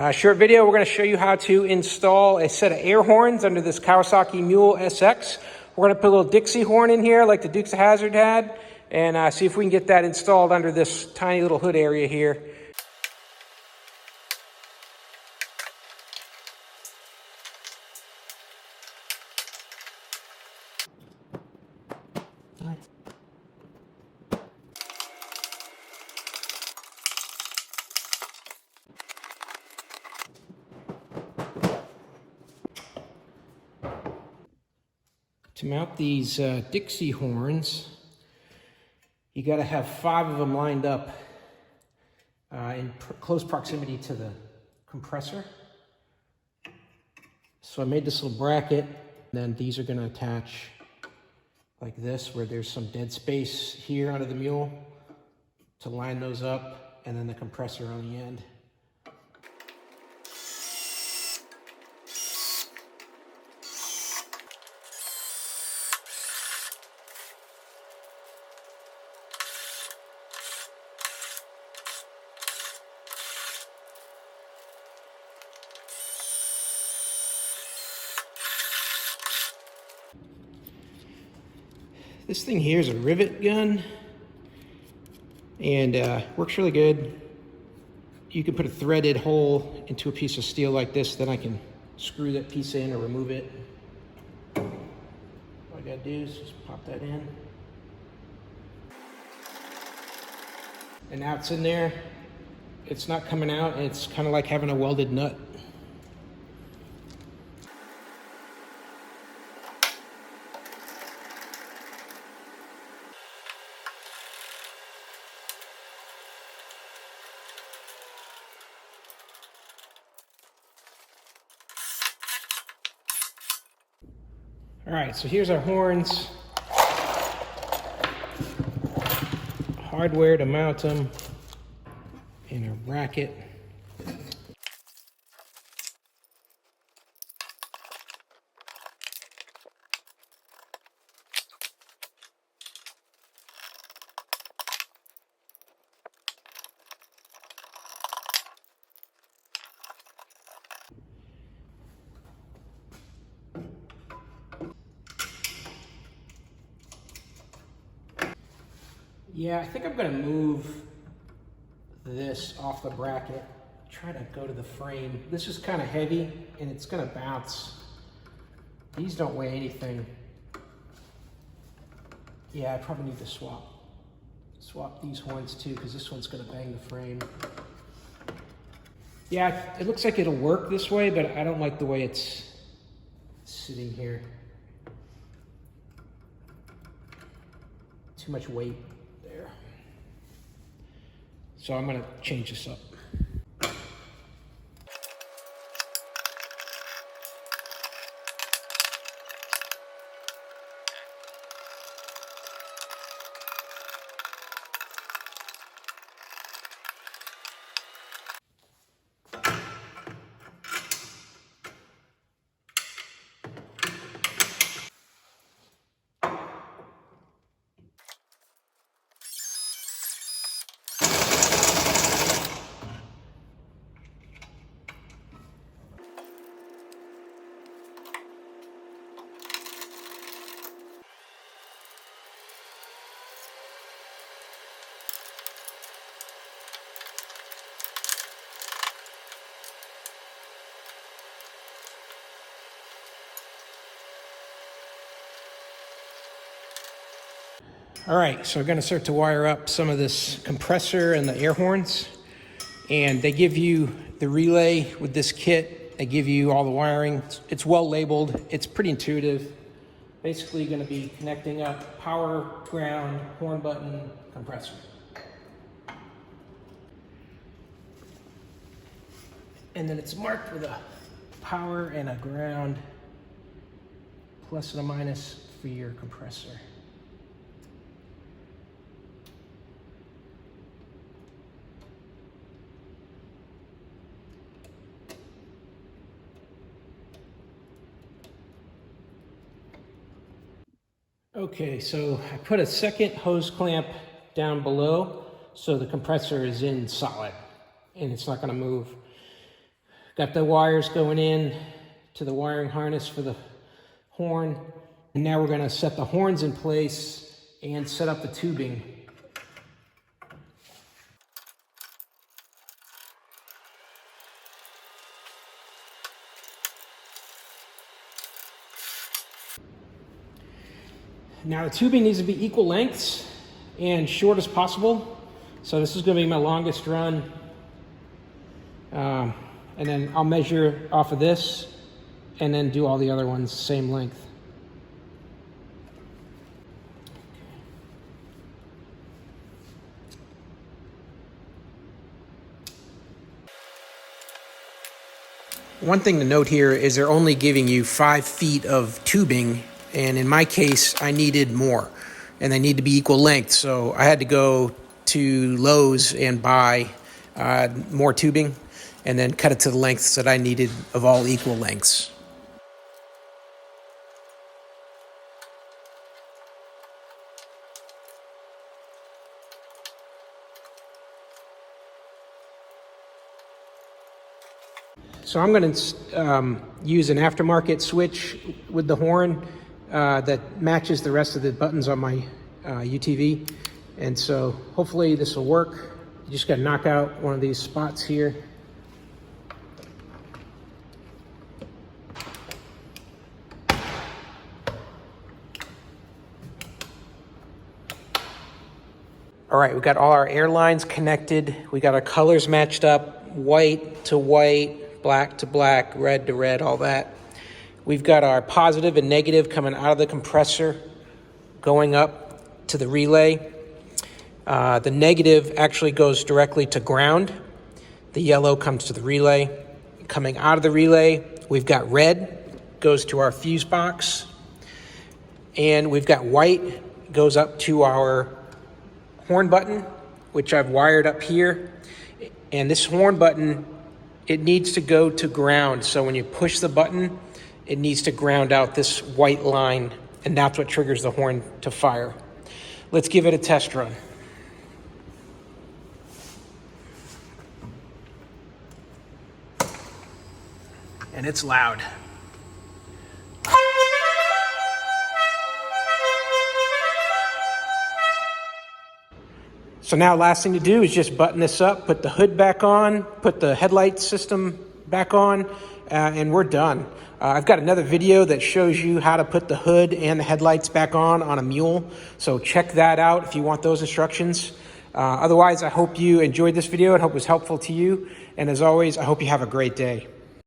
Short video, we're going to show you how to install a set of air horns under this Kawasaki Mule SX. We're going to put a little Dixie horn in here like the Dukes of Hazzard had, and see if we can get that installed under this tiny little hood area here. To mount these Dixie horns, you got to have 5 of them lined up in close proximity to the compressor. So I made this little bracket, and then these are going to attach like this, where there's some dead space here under the mule to line those up, and then the compressor on the end. This thing here is a rivet gun, and works really good. You can put a threaded hole into a piece of steel like this, then I can screw that piece in or remove it. All I gotta do is just pop that in. And now it's in there. It's not coming out, and it's kind of like having a welded nut. All right, so here's our horns. Hardware to mount them in a bracket. Yeah, I think I'm gonna move this off the bracket, try to go to the frame. This is kind of heavy and it's gonna bounce. These don't weigh anything. Yeah, I probably need to swap these horns too, because this one's gonna bang the frame. Yeah, it looks like it'll work this way, but I don't like the way it's sitting here. Too much weight. So I'm going to change this up. All right, so we're gonna start to wire up some of this compressor and the air horns. And they give you the relay with this kit. They give you all the wiring. It's well labeled. It's pretty intuitive. Basically gonna be connecting up power, ground, horn button, compressor. And then it's marked with a power and a ground, plus and a minus for your compressor. Okay, so I put a second hose clamp down below so the compressor is in solid and it's not going to move. Got the wires going in to the wiring harness for the horn. And now we're going to set the horns in place and set up the tubing. Now the tubing needs to be equal lengths and short as possible. So this is going to be my longest run. And then I'll measure off of this and then do all the other ones same length. One thing to note here is they're only giving you 5 feet of tubing, and in my case, I needed more, and they need to be equal length. So I had to go to Lowe's and buy more tubing, and then cut it to the lengths that I needed of all equal lengths. So I'm going to use an aftermarket switch with the horn that matches the rest of the buttons on my UTVee. And so hopefully this will work. You just got to knock out one of these spots here. All right, we've got all our air lines connected. We got our colors matched up, white to white, black to black, red to red, all that. We've got our positive and negative coming out of the compressor, going up to the relay. The negative actually goes directly to ground. The yellow comes to the relay. Coming out of the relay, we've got red, goes to our fuse box. And we've got white, goes up to our horn button, which I've wired up here. And this horn button, it needs to go to ground. So when you push the button, it needs to ground out this white line, and that's what triggers the horn to fire. Let's give it a test run. And it's loud. So now last thing to do is just button this up, put the hood back on, put the headlight system back on, and we're done. I've got another video that shows you how to put the hood and the headlights back on a Mule. So check that out if you want those instructions. Otherwise, I hope you enjoyed this video and hope it was helpful to you. And as always, I hope you have a great day.